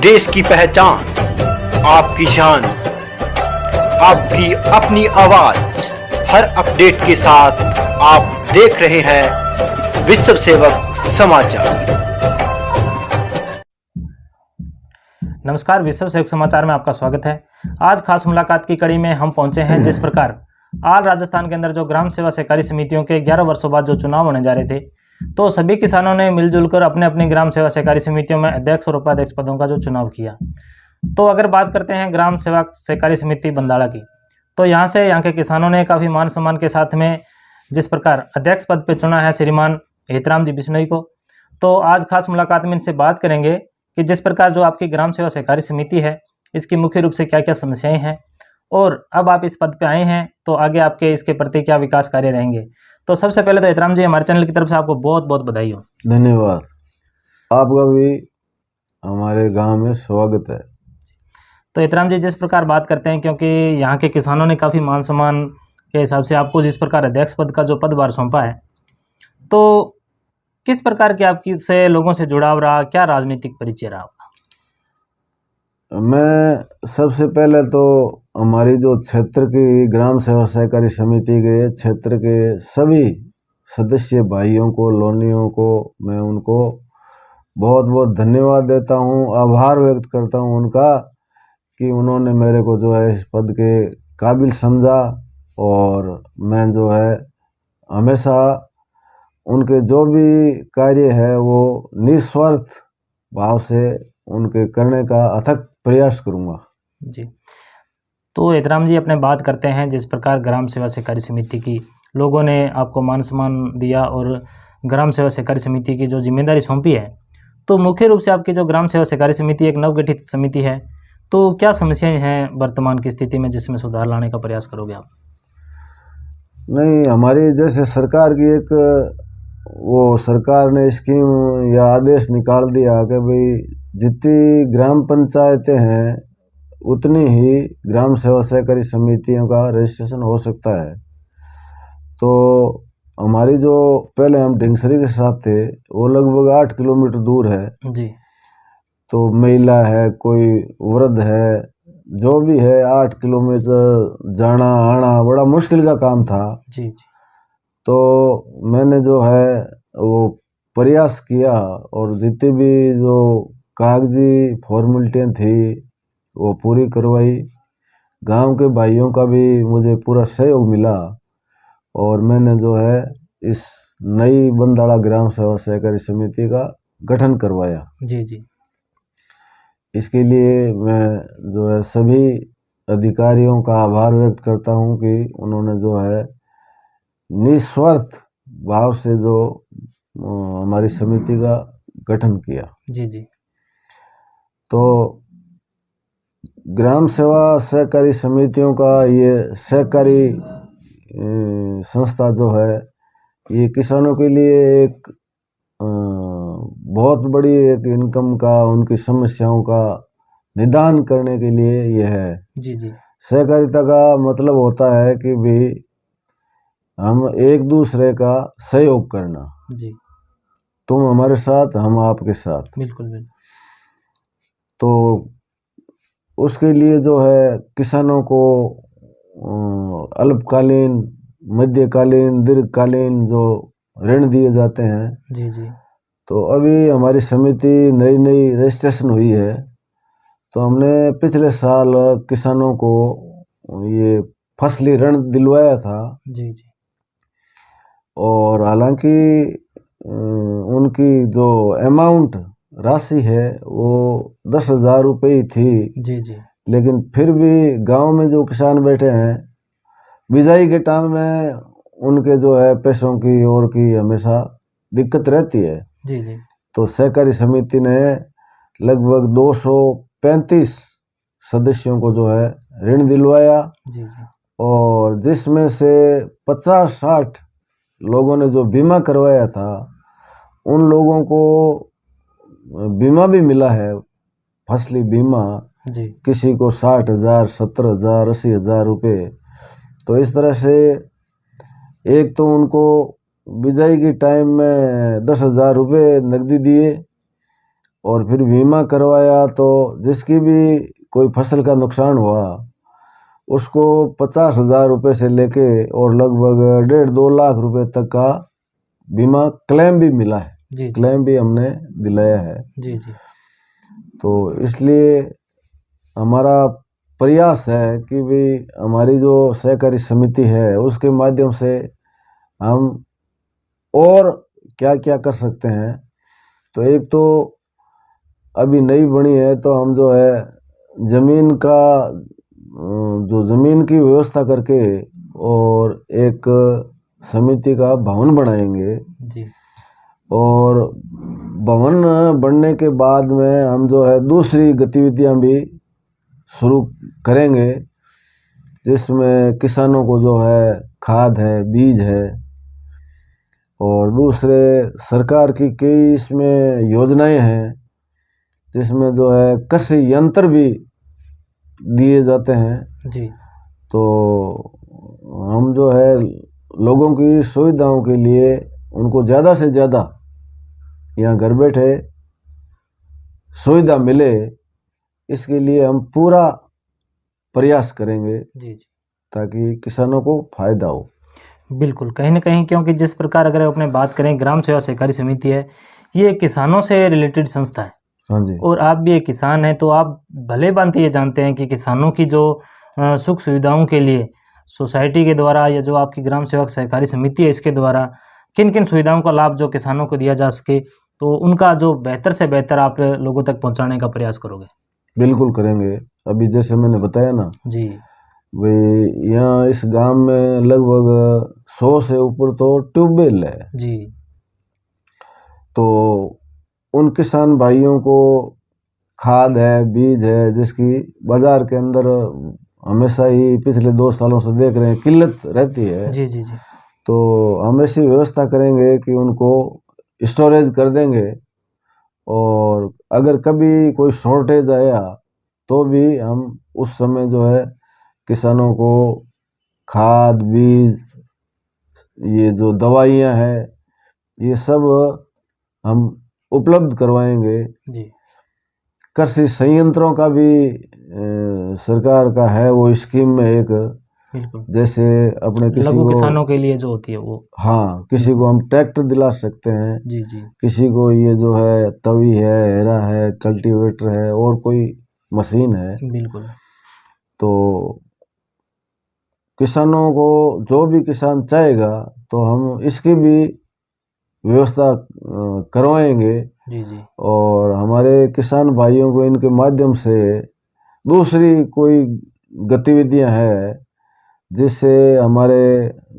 देश की पहचान, आपकी शान, आपकी अपनी आवाज। हर अपडेट के साथ आप देख रहे हैं विश्व सेवक समाचार। नमस्कार, विश्व सेवक समाचार में आपका स्वागत है। आज खास मुलाकात की कड़ी में हम पहुंचे हैं। जिस प्रकार आल राजस्थान के अंदर जो ग्राम सेवा सहकारी समितियों के 11 वर्षों बाद जो चुनाव होने जा रहे थे, तो सभी किसानों ने मिलजुल कर अपने अपने ग्राम सेवा सहकारी समितियों में अध्यक्ष और उपाध्यक्ष पदों का जो चुनाव किया। तो अगर बात करते हैं ग्राम सेवा सहकारी समिति बंदाड़ा की, तो यहाँ के किसानों ने काफ़ी मान सम्मान के साथ में जिस प्रकार अध्यक्ष पद पर चुना है श्रीमान हेतराम जी बिश्नोई को। तो आज खास मुलाकात में इनसे बात करेंगे कि जिस प्रकार जो आपकी ग्राम सेवा सहकारी समिति है, इसकी मुख्य रूप से क्या क्या समस्याएं हैं और अब आप इस पद पे आए हैं तो आगे आपके इसके प्रति क्या विकास कार्य रहेंगे। तो सबसे पहले तो हेतराम जी, हमारे चैनल की तरफ से आपको बहुत बहुत बधाई हो। धन्यवाद। आपका भी हमारे गांव में स्वागत है। तो हेतराम जी, जिस प्रकार बात करते हैं, क्योंकि यहाँ के किसानों ने काफ़ी मान सम्मान के हिसाब से आपको जिस प्रकार अध्यक्ष पद का जो पदभार सौंपा है, तो किस प्रकार के आपकी से लोगों से जुड़ाव रहा, क्या राजनीतिक परिचय रहा आपका? मैं सबसे पहले तो हमारी जो क्षेत्र की ग्राम सेवा सहकारी समिति के क्षेत्र के सभी सदस्य भाइयों को, लोनियों को, मैं उनको बहुत बहुत धन्यवाद देता हूँ, आभार व्यक्त करता हूँ उनका कि उन्होंने मेरे को जो है इस पद के काबिल समझा। और मैं जो है हमेशा उनके जो भी कार्य है वो निस्वार्थ भाव से उनके करने का अथक प्रयास करूंगा जी। तो हेतराम जी, अपने बात करते हैं जिस प्रकार ग्राम सेवा सहकारी समिति की लोगों ने आपको मान सम्मान दिया और ग्राम सेवा सहकारी समिति की जो जिम्मेदारी सौंपी है, तो मुख्य रूप से आपकी जो ग्राम सेवा सहकारी समिति एक नवगठित समिति है, तो क्या समस्याएं हैं वर्तमान की स्थिति में जिसमें सुधार लाने का प्रयास करोगे आप? नहीं, हमारी जैसे सरकार की एक वो सरकार ने स्कीम या आदेश निकाल दिया कि भाई जितनी ग्राम पंचायतें हैं उतनी ही ग्राम सेवा सहकारी समितियों का रजिस्ट्रेशन हो सकता है। तो हमारी जो पहले हम ढिंगसरी के साथ थे वो लगभग 8 किलोमीटर दूर है जी। तो महिला है, कोई वृद्ध है, जो भी है 8 किलोमीटर जाना आना बड़ा मुश्किल का काम था। जी जी। तो मैंने जो है वो प्रयास किया और जितनी भी जो कागजी फॉर्मेलिटियाँ थी वो पूरी करवाई। गांव के भाइयों का भी मुझे पूरा सहयोग मिला और मैंने जो है इस नई बंदाड़ा ग्राम सेवा सहकारी समिति का गठन करवाया। जी जी। इसके लिए मैं जो है सभी अधिकारियों का आभार व्यक्त करता हूं कि उन्होंने जो है निस्वार्थ भाव से जो हमारी समिति का गठन किया। जी जी। तो ग्राम सेवा सहकारी समितियों का ये सहकारी संस्था जो है ये किसानों के लिए एक बहुत बड़ी एक इनकम का, उनकी समस्याओं का निदान करने के लिए यह है। जी जी। सहकारिता का मतलब होता है कि भी हम एक दूसरे का सहयोग करना। जी। तुम हमारे साथ, हम आपके साथ। बिल्कुल बिल्कुल। तो उसके लिए जो है किसानों को अल्पकालीन, मध्यकालीन, दीर्घकालीन जो ऋण दिए जाते हैं। जी जी। तो अभी हमारी समिति नई नई रजिस्ट्रेशन हुई है तो हमने पिछले साल किसानों को ये फसली ऋण दिलवाया था। जी जी। और हालांकि उनकी जो अमाउंट राशि है वो 10,000 रुपये ही थी। जी जी। लेकिन फिर भी गांव में जो किसान बैठे हैं बिजाई के टाइम में उनके जो है पैसों की और की हमेशा दिक्कत रहती है। जी जी। तो सहकारी समिति ने लगभग 235 सदस्यों को जो है ऋण दिलवाया। जी जी। और जिसमें से 50-60 लोगों ने जो बीमा करवाया था उन लोगों को बीमा भी मिला है, फसली बीमा। जी। किसी को 60,000, 70,000, 80,000 रुपये। तो इस तरह से एक तो उनको बिजाई की टाइम में 10,000 रुपये नकदी दिए और फिर बीमा करवाया तो जिसकी भी कोई फसल का नुकसान हुआ उसको 50,000 रुपये से लेके और लगभग 1.5-2 लाख रुपए तक का बीमा क्लेम भी मिला है। जी क्लेम भी हमने दिलाया है। जी जी तो इसलिए हमारा प्रयास है कि भाई हमारी जो सहकारी समिति है उसके माध्यम से हम और क्या क्या कर सकते हैं। तो एक तो अभी नई बनी है तो हम जो है जमीन का जो जमीन की व्यवस्था करके और एक समिति का भवन बनाएंगे जी और भवन बनने के बाद में हम जो है दूसरी गतिविधियां भी शुरू करेंगे जिसमें किसानों को जो है खाद है, बीज है और दूसरे सरकार की कई इसमें योजनाएं हैं जिसमें जो है कृषि यंत्र भी दिए जाते हैं। जी तो हम जो है लोगों की सुविधाओं के लिए उनको ज़्यादा से ज़्यादा यहाँ घर बैठे सुविधा मिले इसके लिए हम पूरा प्रयास करेंगे जी जी ताकि किसानों को फायदा हो। बिल्कुल, कहीं न कहीं क्योंकि जिस प्रकार अगर अपने बात करें ग्राम सेवा सहकारी समिति है, ये किसानों से रिलेटेड संस्था है हाँ जी, और आप भी एक किसान हैं, तो आप भले-भांति ये जानते हैं कि किसानों की जो सुख सुविधाओं के लिए सोसाइटी के द्वारा या जो आपकी ग्राम सेवक सहकारी समिति है इसके द्वारा किन-किन सुविधाओं का लाभ जो किसानों को दिया जा सके, तो उनका जो बेहतर से बेहतर आप लोगों तक पहुँचाने का प्रयास करोगे? बिल्कुल करेंगे। अभी जैसे मैंने बताया ना जी, भाई यहाँ इस गांव में लगभग 100 से ऊपर तो ट्यूबवेल है। जी, तो उन किसान भाइयों को खाद है, बीज है जिसकी बाजार के अंदर हमेशा ही पिछले 2 सालों से देख रहे हैं किल्लत रहती है। जी, जी, जी, तो हम ऐसी व्यवस्था करेंगे कि उनको स्टोरेज कर देंगे और अगर कभी कोई शॉर्टेज आया तो भी हम उस समय जो है किसानों को खाद, बीज, ये जो दवाइयाँ हैं ये सब हम उपलब्ध करवाएंगे। जी, कृषि संयंत्रों का भी सरकार का है वो स्कीम में एक, बिल्कुल। जैसे अपने किसी लघु को किसानों के लिए जो होती है वो। हाँ किसी को हम ट्रैक्टर दिला सकते हैं, जी, जी, किसी को ये जो है तवी है, हेरा है, कल्टीवेटर है और कोई मशीन है। बिल्कुल। तो किसानों को जो भी किसान चाहेगा तो हम इसकी भी व्यवस्था करवाएंगे जी, जी, और हमारे किसान भाइयों को इनके माध्यम से दूसरी कोई गतिविधियां हैं जिससे हमारे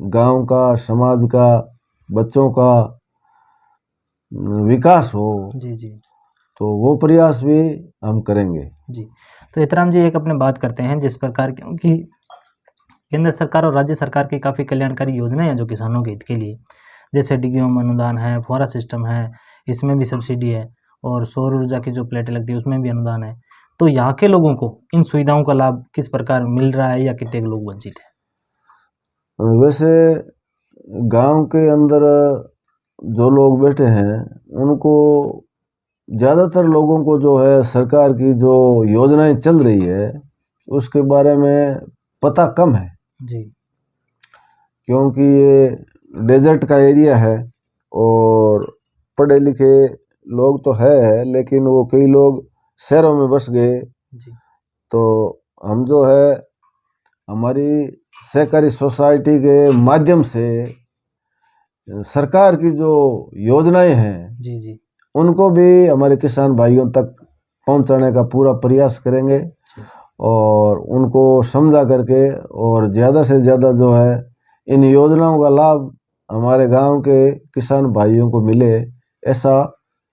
गांव का, समाज का, बच्चों का विकास हो, जी, जी, तो वो प्रयास भी हम करेंगे। जी। तो इतराम जी एक अपने बात करते हैं जिस प्रकार क्योंकि केंद्र सरकार और राज्य सरकार की काफ़ी कल्याणकारी योजनाएं हैं जो किसानों के हित के लिए, जैसे डिग्रियों में अनुदान है, फुहारा सिस्टम है, इसमें भी सब्सिडी है और सौर ऊर्जा की जो प्लेटें लगती है उसमें भी अनुदान है। तो यहाँ के लोगों को इन सुविधाओं का लाभ किस प्रकार मिल रहा है या कितने लोग वंचित हैं? वैसे गांव के अंदर जो लोग बैठे हैं उनको ज़्यादातर लोगों को जो है सरकार की जो योजनाएं चल रही है उसके बारे में पता कम है जी, क्योंकि ये डेजर्ट का एरिया है और पढ़े लिखे लोग तो है लेकिन वो कई लोग शहरों में बस गए। जी, तो हम जो है हमारी सहकारी सोसाइटी के माध्यम से सरकार की जो योजनाएं हैं जी, जी, उनको भी हमारे किसान भाइयों तक पहुंचाने का पूरा प्रयास करेंगे जी, और उनको समझा करके और ज़्यादा से ज़्यादा जो है इन योजनाओं का लाभ हमारे गांव के किसान भाइयों को मिले ऐसा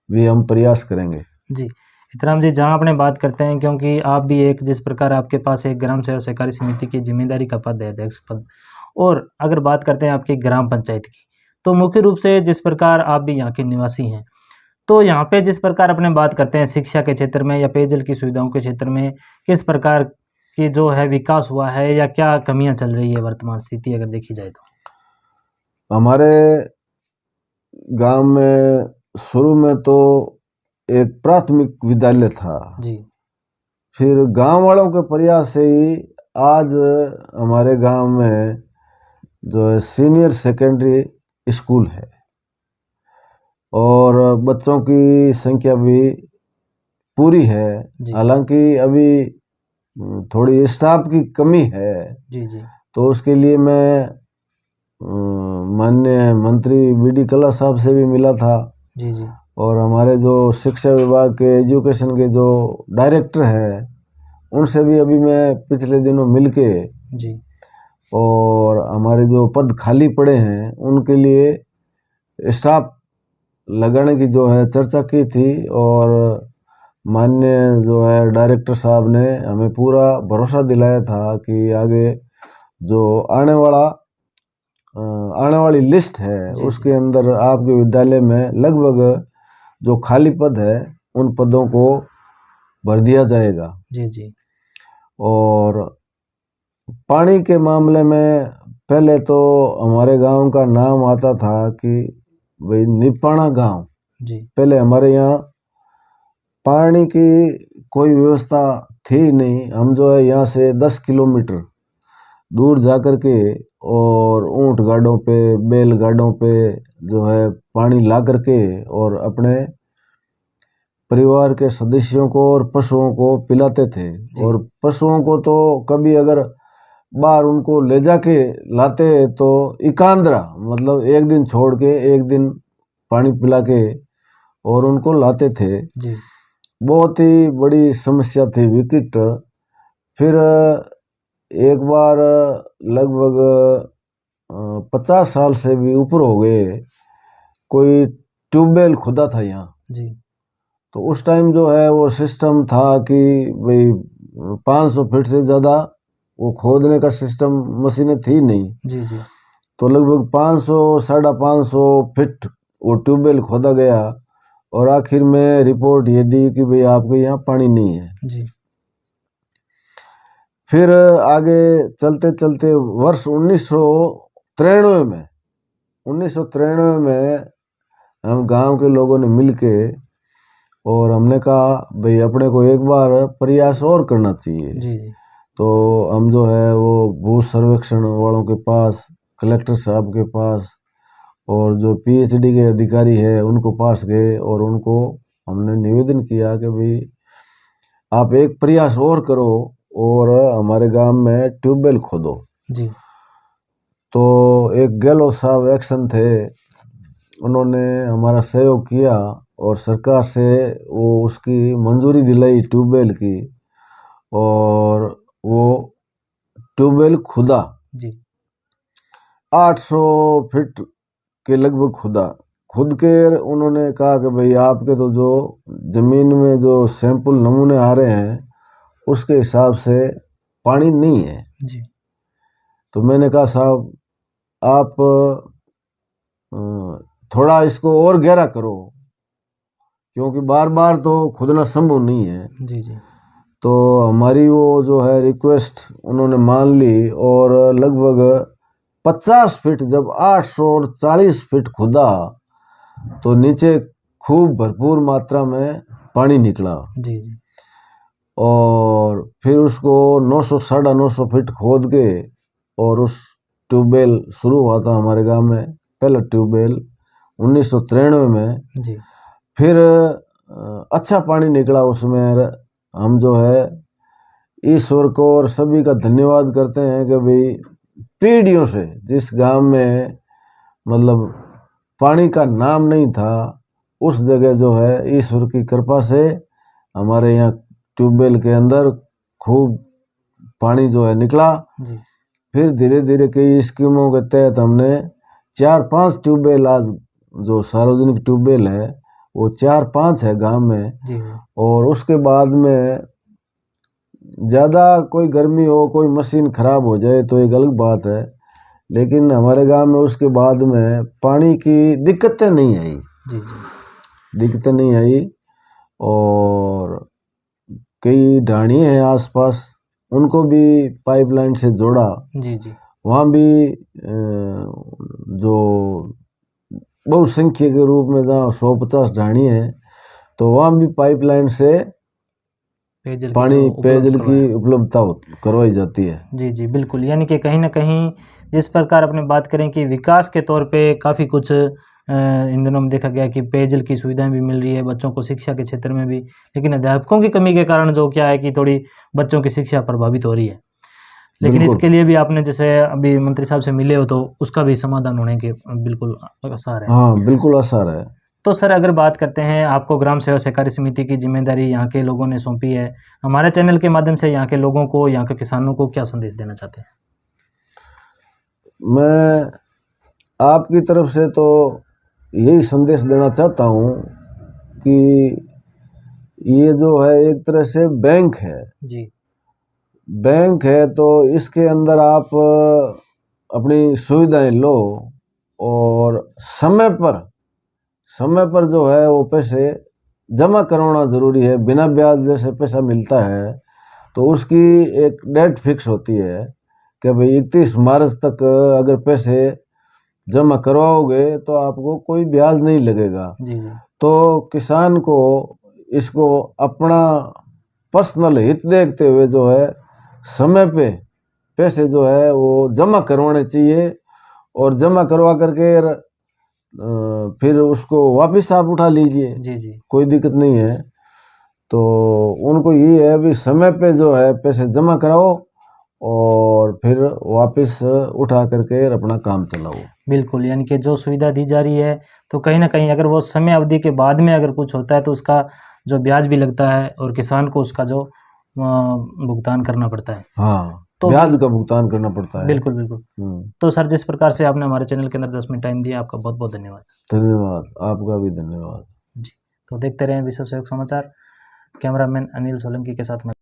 भी हम प्रयास करेंगे। जी। इतराम जी जहाँ आपने बात करते हैं क्योंकि आप भी एक जिस प्रकार आपके पास एक ग्राम सेवा सहकारी समिति की जिम्मेदारी का पद है, अध्यक्ष पद, और अगर बात करते हैं आपकी ग्राम पंचायत की, तो मुख्य रूप से जिस प्रकार आप भी यहाँ के निवासी हैं, तो यहाँ पे जिस प्रकार अपने बात करते हैं शिक्षा के क्षेत्र में या पेयजल की सुविधाओं के क्षेत्र में किस प्रकार की जो है विकास हुआ है या क्या कमियां चल रही है वर्तमान स्थिति अगर देखी जाए तो? हमारे गांव में शुरू में तो एक प्राथमिक विद्यालय था। जी फिर गांव वालों के प्रयास से ही आज हमारे गांव में जो है सीनियर सेकेंडरी स्कूल है और बच्चों की संख्या भी पूरी है। जी हालांकि अभी थोड़ी स्टाफ की कमी है, जी जी तो उसके लिए मैं माननीय मंत्री बीडी कल्ला साहब से भी मिला था जी जी और हमारे जो शिक्षा विभाग के एजुकेशन के जो डायरेक्टर हैं उनसे भी अभी मैं पिछले दिनों मिलके जी और हमारे जो पद खाली पड़े हैं उनके लिए स्टाफ लगाने की जो है चर्चा की थी और माननीय जो है डायरेक्टर साहब ने हमें पूरा भरोसा दिलाया था कि आगे जो आने वाली लिस्ट है जी, उसके अंदर आपके विद्यालय में लगभग जो खाली पद है उन पदों को भर दिया जाएगा। जी जी और पानी के मामले में पहले तो हमारे गांव का नाम आता था कि भाई निपाणा गांव। जी पहले हमारे यहाँ पानी की कोई व्यवस्था थी नहीं। हम जो है यहाँ से 10 किलोमीटर दूर जा कर के और ऊंट गाड़ों पे बैल गाड़ों पे जो है पानी ला करके और अपने परिवार के सदस्यों को और पशुओं को पिलाते थे। और पशुओं को तो कभी अगर बाहर उनको ले जाके लाते तो इकांद्रा मतलब एक दिन छोड़ के एक दिन पानी पिला के और उनको लाते थे। जी बहुत ही बड़ी समस्या थी विकट। फिर एक बार लगभग 50 साल से भी ऊपर हो गए कोई ट्यूबवेल खुदा था यहाँ। जी तो उस टाइम जो है वो सिस्टम था कि भाई 500 फीट से ज़्यादा वो खोदने का सिस्टम मशीनें थी नहीं। जी जी तो लगभग 500 550 फीट वो ट्यूबवेल खोदा गया और आखिर में रिपोर्ट ये दी कि भाई आपके यहाँ पानी नहीं है। जी फिर आगे चलते चलते वर्ष 1993 में हम गांव के लोगों ने मिलके और हमने कहा भाई अपने को एक बार प्रयास और करना चाहिए। जी जी तो हम जो है वो भू सर्वेक्षण वालों के पास, कलेक्टर साहब के पास और जो पीएचडी के अधिकारी है उनको पास गए और उनको हमने निवेदन किया कि भाई आप एक प्रयास और करो और हमारे गांव में ट्यूबवेल खोदो। जी तो एक गहलोत साहब एक्शन थे, उन्होंने हमारा सहयोग किया और सरकार से वो उसकी मंजूरी दिलाई ट्यूबवेल की और वो ट्यूबवेल खुदा जी 800 फीट के लगभग खुद के उन्होंने कहा कि भाई आपके तो जो ज़मीन में जो सैंपल नमूने आ रहे हैं उसके हिसाब से पानी नहीं है। जी तो मैंने कहा साहब आप थोड़ा इसको और गहरा करो क्योंकि बार बार तो खुदना संभव नहीं है। जी जी तो हमारी वो जो है रिक्वेस्ट उन्होंने मान ली और लगभग 50 फीट जब 840 फीट खुदा तो नीचे खूब भरपूर मात्रा में पानी निकला जी जी और फिर उसको 900 950 फीट खोद के और उस ट्यूबवेल शुरू हुआ था हमारे गांव में पहला ट्यूबवेल 1993 में। जी फिर अच्छा पानी निकला उसमें। हम जो है ईश्वर को और सभी का धन्यवाद करते हैं कि भाई पीढ़ियों से जिस गांव में मतलब पानी का नाम नहीं था उस जगह जो है ईश्वर की कृपा से हमारे यहाँ ट्यूबवेल के अंदर खूब पानी जो है निकला। जी फिर धीरे धीरे कई स्कीमों के तहत हमने 4-5 ट्यूबवेल आज जो सार्वजनिक ट्यूबवेल है वो 4-5 है गांव में। जी और उसके बाद में ज़्यादा कोई गर्मी हो कोई मशीन ख़राब हो जाए तो एक अलग बात है, लेकिन हमारे गांव में उसके बाद में पानी की दिक्कतें नहीं आई। जी दिक्कतें नहीं आई और कई ढाणियाँ हैं आसपास उनको भी पाइपलाइन से जोड़ा। जी जी वहाँ भी जो बहुसंख्य के रूप में जहाँ 150 ढाणी हैं तो वहाँ भी पाइपलाइन से पेयजल पानी जो उपलब्ध पेयजल करवाएं। की उपलब्धता करवाई जाती है। जी जी बिल्कुल, यानी कि कहीं ना कहीं जिस प्रकार अपने बात करें कि विकास के तौर पे काफ़ी कुछ इन दिनों में देखा गया कि पेयजल की सुविधाएं भी मिल रही है बच्चों को, शिक्षा के क्षेत्र में भी, लेकिन अध्यापकों की कमी के कारण जो क्या है कि थोड़ी बच्चों की शिक्षा प्रभावित हो रही है। लेकिन बिल्कुल। इसके लिए भी आपने जैसे अभी मंत्री साहब से मिले हो तो उसका भी समाधान होने के बिल्कुल आसार है। हाँ, बिल्कुल आसार है। तो सर अगर बात करते हैं, आपको ग्राम सेवा सहकारी समिति की जिम्मेदारी यहाँ के लोगों ने सौंपी है, हमारे चैनल के माध्यम से यहाँ के लोगों को, यहाँ के किसानों को क्या संदेश देना चाहते हैं? मैं आपकी तरफ से तो यही संदेश देना चाहता हूँ कि ये जो है एक तरह से बैंक है। जी बैंक है तो इसके अंदर आप अपनी सुविधाएं लो और समय पर जो है वो पैसे जमा करवाना ज़रूरी है। बिना ब्याज जैसे पैसा मिलता है तो उसकी एक डेट फिक्स होती है कि भाई 31 मार्च तक अगर पैसे जमा करवाओगे तो आपको कोई ब्याज नहीं लगेगा। जी जी तो किसान को इसको अपना पर्सनल हित देखते हुए जो है समय पे पैसे जो है वो जमा करवाने चाहिए और जमा करवा करके फिर उसको वापस आप उठा लीजिए, जी जी कोई दिक्कत नहीं है। तो उनको ये है भी समय पे जो है पैसे जमा कराओ और फिर वापस उठा करके अपना काम चलाओ। बिल्कुल, यानी कि जो सुविधा दी जा रही है तो कहीं ना कहीं अगर वो समय अवधि के बाद में अगर कुछ होता है तो उसका जो ब्याज भी लगता है और किसान को उसका जो भुगतान करना पड़ता है। हाँ, तो ब्याज का भुगतान करना पड़ता है। बिल्कुल बिल्कुल। तो सर जिस प्रकार से आपने हमारे चैनल के अंदर 10 मिनट टाइम दिया, आपका बहुत बहुत धन्यवाद। धन्यवाद, आपका भी धन्यवाद। जी, तो देखते रहें विश्व सहयोग समाचार। कैमरामैन अनिल सोलंकी के साथ मैं